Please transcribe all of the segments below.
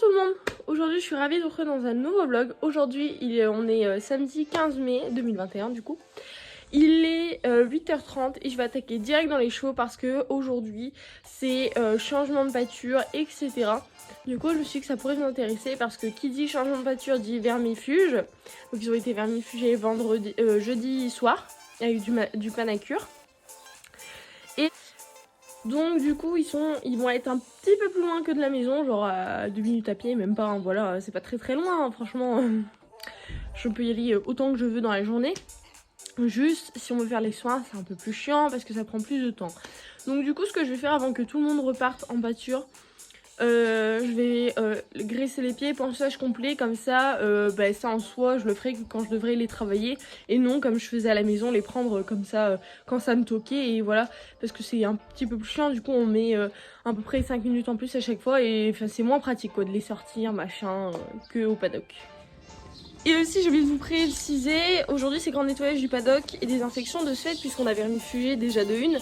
tout le monde, aujourd'hui je suis ravie de vous retrouver dans un nouveau vlog. Aujourd'hui on est samedi 15 mai 2021 du coup. Il est 8h30 et je vais attaquer direct dans les chevaux parce que aujourd'hui c'est changement de pâture, etc. Du coup je me suis dit que ça pourrait vous intéresser parce que qui dit changement de pâture dit vermifuge. Donc ils ont été vermifugés jeudi soir avec du panacure. Et donc du coup ils vont être un petit peu plus loin que de la maison, genre à 2 minutes à pied, même pas, hein, voilà, c'est pas très loin, hein, franchement. Je peux y aller autant que je veux dans la journée. Juste, si on veut faire les soins, c'est un peu plus chiant parce que ça prend plus de temps. Donc du coup, ce que je vais faire avant que tout le monde reparte en pâture, je vais graisser les pieds, ponçage complet, comme ça, ça en soi, je le ferai quand je devrais les travailler. Et non, comme je faisais à la maison, les prendre comme ça quand ça me toquait, et voilà. Parce que c'est un petit peu plus chiant, du coup on met à peu près 5 minutes en plus à chaque fois. Et c'est moins pratique quoi, de les sortir, machin, que au paddock. Et aussi j'ai oublié de vous préciser, aujourd'hui c'est grand nettoyage du paddock et désinfection de ce fait puisqu'on a vermifugé déjà de une.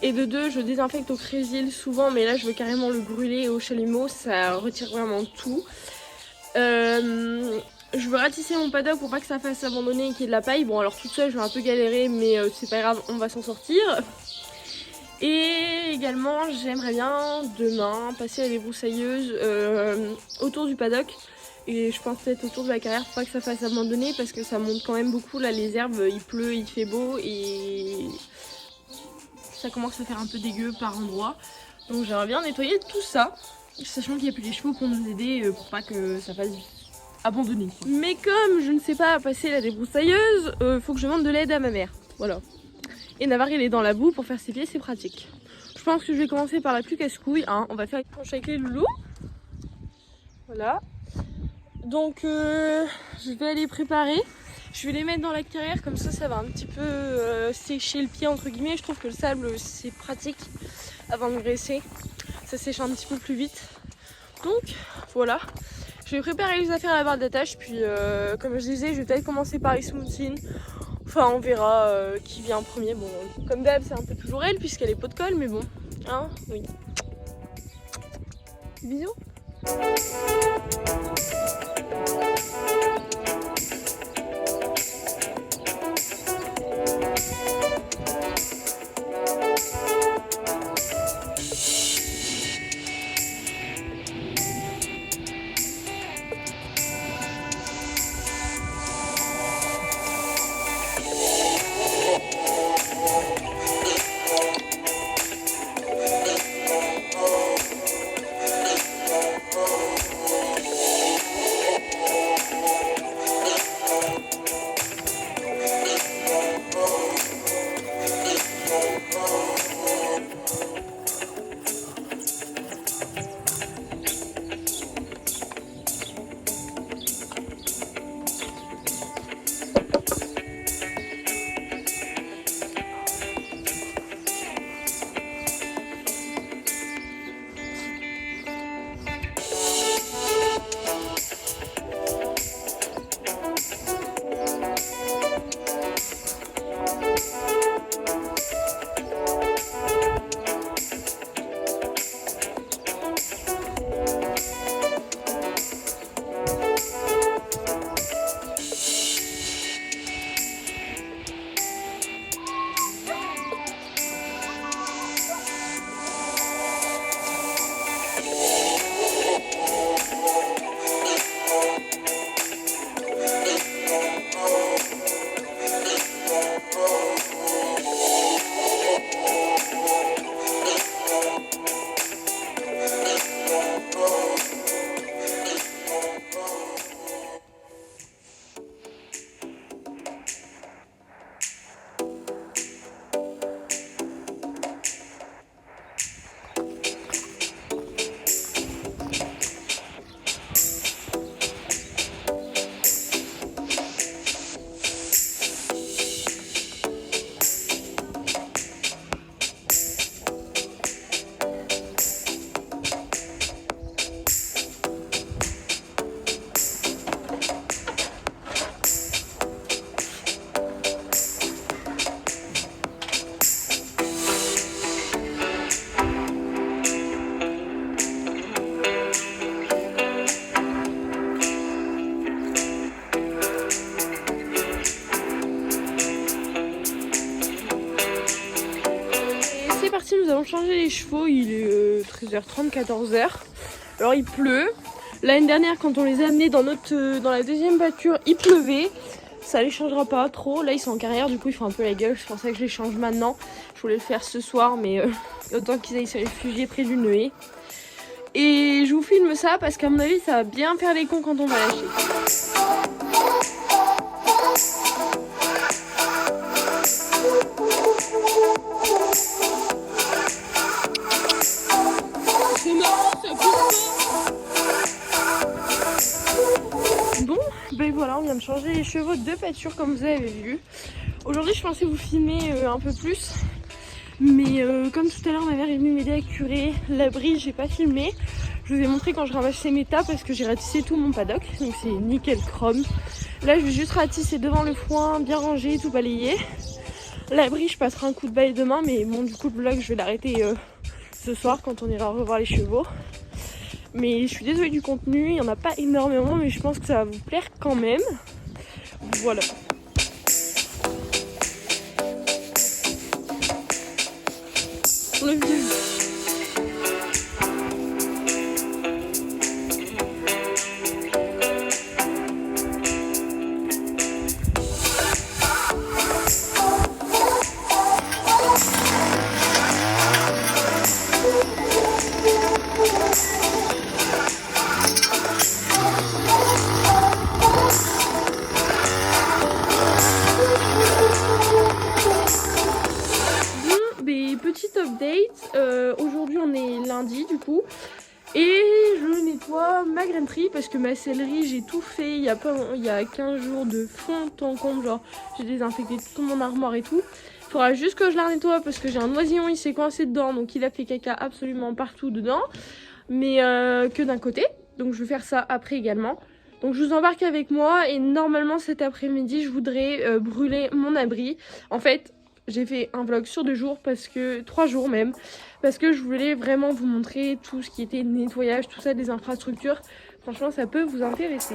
Et de deux, je désinfecte au crésil souvent, mais là je veux carrément le brûler au chalumeau, ça retire vraiment tout. Je veux ratisser mon paddock pour pas que ça fasse abandonner et qu'il y ait de la paille. Bon alors toute seule je vais un peu galérer mais c'est pas grave, on va s'en sortir. Et également j'aimerais bien demain passer à la débroussailleuse autour du paddock. Et je pense peut-être autour de la carrière pour pas que ça fasse abandonner parce que ça monte quand même beaucoup là, les herbes, il pleut, il fait beau et ça commence à faire un peu dégueu par endroits. Donc j'aimerais bien nettoyer tout ça, sachant qu'il n'y a plus les chevaux pour nous aider pour pas que ça fasse abandonner. Mais comme je ne sais pas passer la débroussailleuse, faut que je demande de l'aide à ma mère. Voilà. Et Navarre il est dans la boue pour faire ses pieds, c'est pratique. Je pense que je vais commencer par la plus casse-couille, hein. On va faire une planche avec les loulous. Voilà. Donc je vais aller préparer, je vais les mettre dans la carrière, comme ça va un petit peu sécher le pied entre guillemets. Je trouve que le sable c'est pratique avant de graisser, ça sèche un petit peu plus vite. Donc voilà, je vais préparer les affaires à la barre d'attache, puis comme je disais je vais peut-être commencer par les smoothines. Enfin on verra qui vient en premier. Bon comme d'hab c'est un peu toujours elle puisqu'elle est pot de colle, mais bon, hein, oui. Bisous. nous allons changer les chevaux, il est 13h30, 14h. Alors il pleut. L'année dernière quand on les a amenés dans la deuxième voiture, il pleuvait. Ça les changera pas trop. Là ils sont en carrière, du coup ils font un peu la gueule. C'est pour ça que je les change maintenant. Je voulais le faire ce soir, mais autant qu'ils aillent se réfugier près d'une haie. Et je vous filme ça parce qu'à mon avis ça va bien faire les cons quand on va lâcher. C'est marrant, ça pousse. Bon, ben voilà, on vient de changer les chevaux de pâture comme vous avez vu. Aujourd'hui je pensais vous filmer un peu plus. Mais comme tout à l'heure ma mère est venue m'aider à curer l'abri, j'ai pas filmé. Je vous ai montré quand je ramassais mes tas parce que j'ai ratissé tout mon paddock. Donc c'est nickel chrome. Là je vais juste ratisser devant le foin, bien rangé, tout balayer. L'abri je passerai un coup de balai demain, mais bon du coup le vlog je vais l'arrêter ce soir quand on ira revoir les chevaux. Mais je suis désolée du contenu, il n'y en a pas énormément mais je pense que ça va vous plaire quand même. Voilà. Le vieux. Petite update, aujourd'hui on est lundi du coup et je nettoie ma grainerie parce que ma céleri j'ai tout fait il y a 15 jours de fond en comble, genre j'ai désinfecté tout mon armoire et tout. Il faudra juste que je la nettoie parce que j'ai un oisillon, il s'est coincé dedans donc il a fait caca absolument partout dedans, mais que d'un côté, donc je vais faire ça après également. Donc je vous embarque avec moi et normalement cet après-midi je voudrais brûler mon abri. En fait j'ai fait un vlog sur 2 jours, 3 jours même, parce que je voulais vraiment vous montrer tout ce qui était nettoyage, tout ça des infrastructures. Franchement ça peut vous intéresser.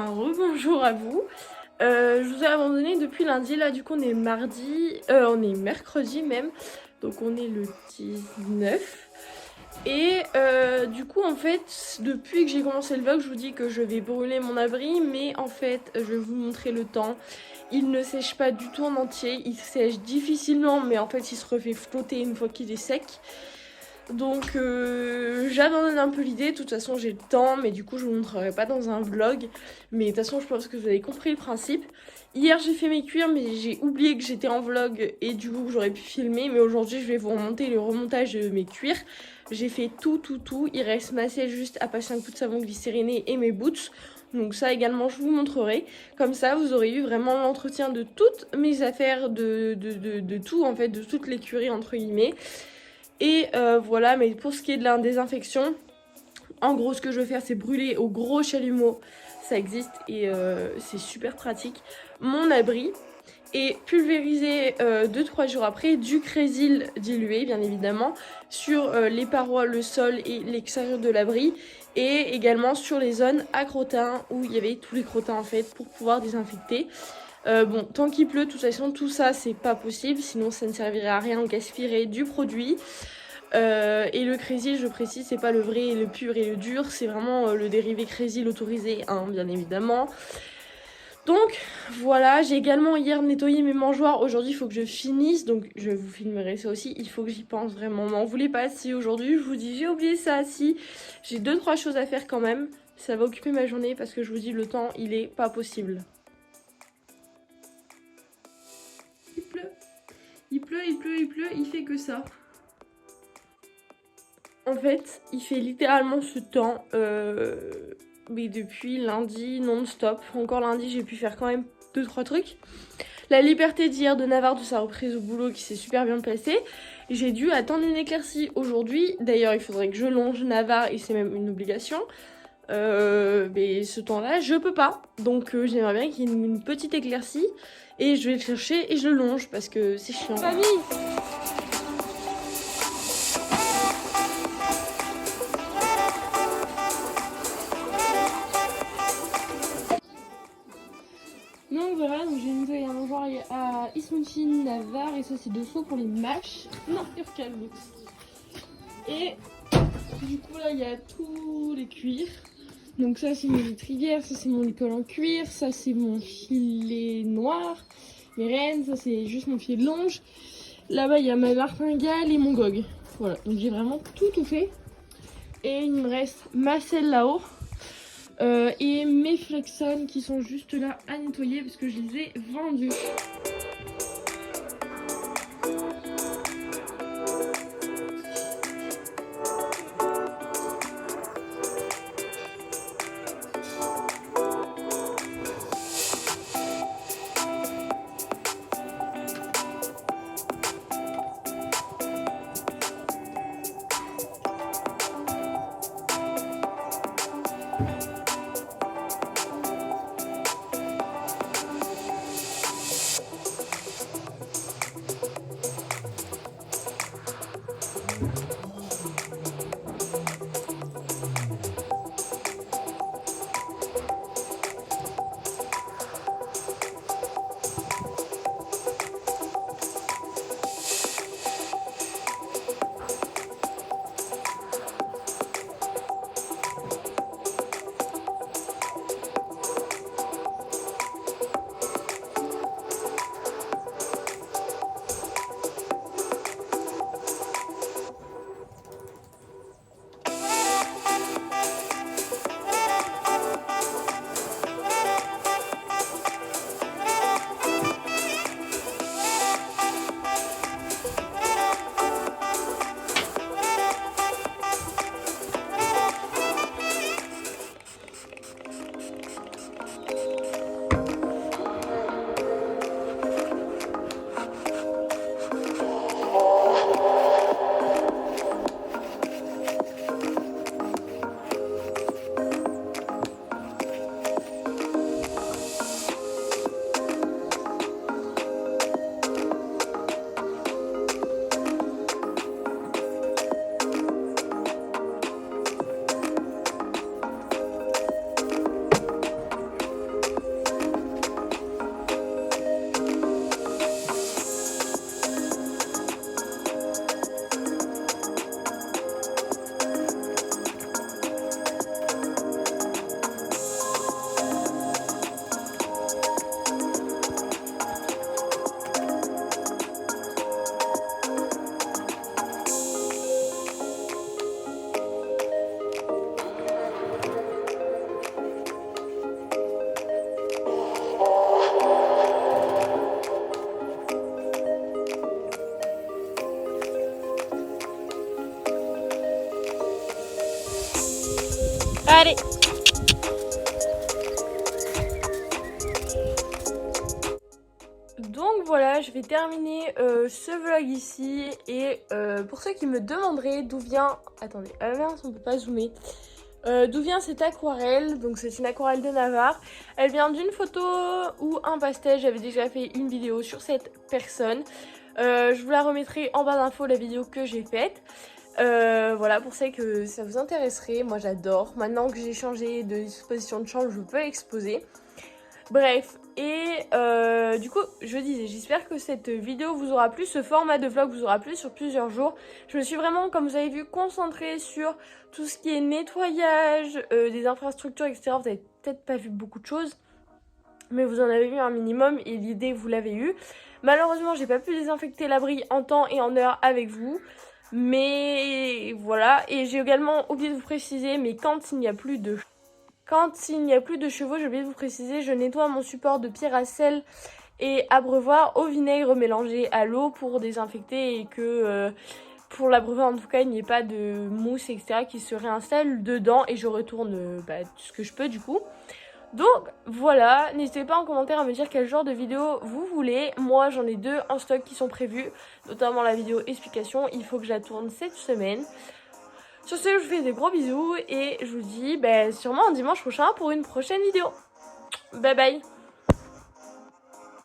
Rebonjour à vous. Je vous ai abandonné depuis lundi, là du coup on est mercredi même, donc on est le 19. Et du coup en fait depuis que j'ai commencé le vlog je vous dis que je vais brûler mon abri, mais en fait je vais vous montrer le temps. Il ne sèche pas du tout en entier, il sèche difficilement mais en fait il se refait flotter une fois qu'il est sec. Donc j'abandonne un peu l'idée, de toute façon j'ai le temps, mais du coup je vous montrerai pas dans un vlog. Mais de toute façon je pense que vous avez compris le principe. Hier j'ai fait mes cuirs mais j'ai oublié que j'étais en vlog et du coup j'aurais pu filmer. Mais aujourd'hui je vais vous remonter le remontage de mes cuirs. J'ai fait tout, il reste ma selle juste à passer un coup de savon glycériné et mes boots. Donc ça également je vous montrerai. Comme ça vous aurez eu vraiment l'entretien de toutes mes affaires, de tout en fait, de toute l'écurie entre guillemets. Et voilà, mais pour ce qui est de la désinfection, en gros ce que je vais faire c'est brûler au gros chalumeau, ça existe et c'est super pratique, mon abri, et pulvériser 2-3 jours après du crésil dilué bien évidemment sur les parois, le sol et l'extérieur de l'abri, et également sur les zones à crottins où il y avait tous les crottins en fait pour pouvoir désinfecter. Bon, tant qu'il pleut, de toute façon, tout ça, c'est pas possible. Sinon, ça ne servirait à rien, on gaspillerait du produit. Et le crésil, je précise, c'est pas le vrai, le pur et le dur. C'est vraiment le dérivé crésil autorisé, hein, bien évidemment. Donc voilà, j'ai également hier nettoyé mes mangeoires. Aujourd'hui il faut que je finisse, donc je vous filmerai ça aussi. Il faut que j'y pense vraiment. M'en voulez pas si aujourd'hui je vous dis j'ai oublié ça, si j'ai 2-3 choses à faire quand même. Ça va occuper ma journée parce que je vous dis le temps il est pas possible. Il pleut, il pleut, il pleut, il pleut, il fait que ça. En fait, il fait littéralement ce temps, mais depuis lundi non-stop. Encore lundi, j'ai pu faire quand même 2-3 trucs. La liberté d'hier de Navarre de sa reprise au boulot qui s'est super bien passée. J'ai dû attendre une éclaircie aujourd'hui. D'ailleurs, il faudrait que je longe Navarre et c'est même une obligation. Mais ce temps-là, je peux pas. Donc j'aimerais bien qu'il y ait une petite éclaircie. Et je vais le chercher et je le longe parce que c'est chiant. Famille! Donc voilà, donc j'ai nettoyé un mangeoire à Ismunchin, Navarre, et ça c'est dessous pour les matchs. Non, Urcal. Et du coup là il y a tous les cuirs. Donc ça c'est mes étrivières, ça c'est mon école en cuir, ça c'est mon filet noir, mes rennes, ça c'est juste mon filet de longe. Là-bas il y a ma martingale et mon gog. Voilà, donc j'ai vraiment tout fait. Et il me reste ma selle là-haut. Et mes Flexon qui sont juste là à nettoyer parce que je les ai vendus. Allez. Donc voilà, je vais terminer ce vlog ici. Et pour ceux qui me demanderaient d'où vient... Attendez, ah mince, on peut pas zoomer. D'où vient cette aquarelle? Donc c'est une aquarelle de Navarre. Elle vient d'une photo ou un pastel. J'avais déjà fait une vidéo sur cette personne. Je vous la remettrai en barre d'infos, la vidéo que j'ai faite. Voilà, pour ceux que ça vous intéresserait, moi j'adore. Maintenant que j'ai changé de disposition de chambre, je peux exposer. Bref, et du coup, je disais, j'espère que cette vidéo vous aura plu, ce format de vlog vous aura plu sur plusieurs jours. Je me suis vraiment, comme vous avez vu, concentrée sur tout ce qui est nettoyage, des infrastructures, etc. Vous avez peut-être pas vu beaucoup de choses. mais vous en avez vu un minimum et l'idée vous l'avez eu. Malheureusement j'ai pas pu désinfecter l'abri en temps et en heure avec vous, mais voilà. Et j'ai également oublié de vous préciser, mais quand il n'y a plus de chevaux, j'ai oublié de vous préciser, je nettoie mon support de pierre à sel et abreuvoir au vinaigre mélangé à l'eau pour désinfecter et que pour l'abreuvoir en tout cas il n'y ait pas de mousse etc qui se réinstalle dedans, et je retourne tout ce que je peux du coup. Donc voilà, n'hésitez pas en commentaire à me dire quel genre de vidéo vous voulez. Moi j'en ai 2 en stock qui sont prévus, notamment la vidéo explication, il faut que je la tourne cette semaine. Sur ce, je vous fais des gros bisous et je vous dis sûrement un dimanche prochain pour une prochaine vidéo. Bye bye.